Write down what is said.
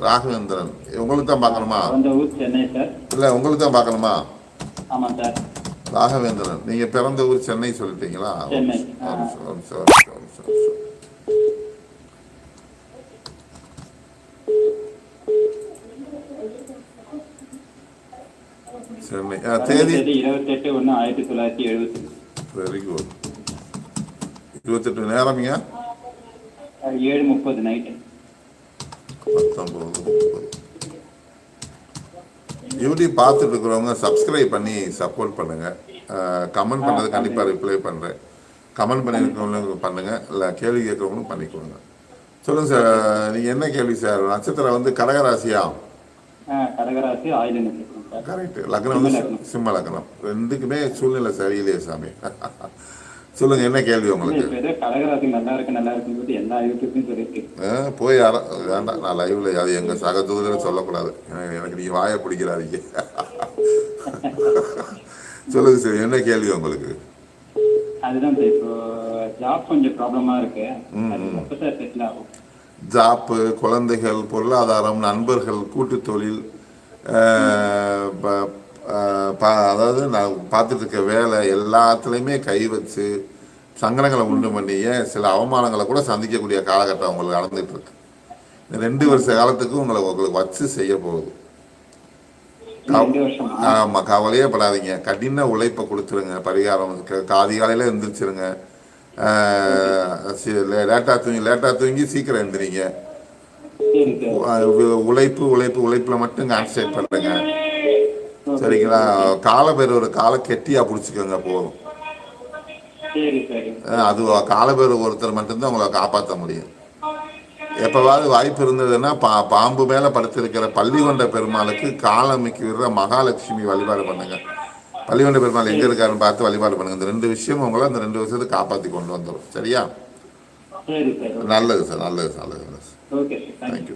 ராகவேந்திரன். உங்களுக்கு தான் பார்க்கணுமா? பிறந்த ஊர் சென்னை சார். இல்லை, உங்களுக்கு தான் பார்க்கணுமா? ஆமாம் சார். ராகவேந்திரன், நீங்கள் பிறந்த ஊர் சென்னை சொல்லிட்டீங்களா? சென்னை. சென்னை. தேதி 28/1/1970. Very good. 28 நேரம்ங்க 7:30 நைட்டு. 19:30. யூடியூப் பார்த்துட்டு இருக்கிறவங்க சப்ஸ்கிரைப் பண்ணி சப்போர்ட் பண்ணுங்கள். கமெண்ட் பண்ணது கண்டிப்பாக ரிப்ளை பண்ணுறேன். கமெண்ட் பண்ணியிருக்கிறவங்களும் பண்ணுங்கள், இல்லை கேள்வி கேட்குறவங்களும் பண்ணிக்கோங்க. சொல்லுங்கள் சார், நீங்கள் என்ன கேள்வி சார்? நட்சத்திரம் வந்து கடகராசியா? கடகராசி, ஆயுத நட்சத்திரம். கரெக்ட். லக்னம் வந்து சிம்ம லக்னம். ரெண்டுக்குமே சூழ்நிலை சரியில்லையே சாமி. சொல்லுங்க, என்ன கேள்வி உங்களுக்கு? கடகராசி நல்லா இருக்கு எல்லா யூடியூப்லையும் சொல்லிட்டு போய் வேண்டாம், நான் லைவ்ல அது எங்க சக தூதர் சொல்லக்கூடாது. எனக்கு நீங்க வாயை பிடிக்கிறாதீங்க. சொல்லுங்க சார், என்ன கேள்வி உங்களுக்கு? அதுதான் சார், இப்போ ஜாப் கொஞ்சம் ப்ராப்ளமா இருக்கு. ஜாப்பு, குழந்தைகள், பொருளாதாரம், நண்பர்கள், கூட்டு தொழில், அதாவது நான் பார்த்துட்டு இருக்க வேலை எல்லாத்துலேயுமே கை வச்சு சங்கடங்களை உண்டு பண்ணிய சில அவமானங்களை கூட சந்திக்கக்கூடிய காலகட்டம் உங்களுக்கு நடந்துட்டு இருக்கு. 2 வருஷ காலத்துக்கு உங்களுக்கு வச்சு செய்ய போகுது. ஆமாம், கவலையே படாதீங்க. கடின உழைப்பை கொடுத்துருங்க. பரிகாரம் அதிகாலையில் எழுந்திரிச்சிருங்க. லேட்டாக தூங்கி சீக்கிரம் எழுந்திரிங்க. உழைப்புல மட்டும் கான்சன்ட்ரேட் பண்ணுங்க. சரிங்களா? காலபைரவர் காலை கெட்டியா பிடிச்சிக்கோங்க போதும். அது காலபைரவர் ஒருத்தர் மட்டும்தான் உங்களை காப்பாற்ற முடியும். எப்பவாவது வாய்ப்பு இருந்ததுன்னா பாம்பு மேல படுத்திருக்கிற பள்ளிகொண்ட பெருமாளுக்கு காலமைக்கு விடுற மகாலட்சுமி வழிபாடு பண்ணுங்க. பள்ளிகொண்ட பெருமாள் எங்க இருக்காருன்னு பார்த்து வழிபாடு பண்ணுங்க. இந்த 2 விஷயம் உங்களை அந்த 2 வருஷத்தை காப்பாற்றி கொண்டு வந்துடும். சரியா? நல்லது சார், நல்லது சார், நல்லது. தேங்க்யூ.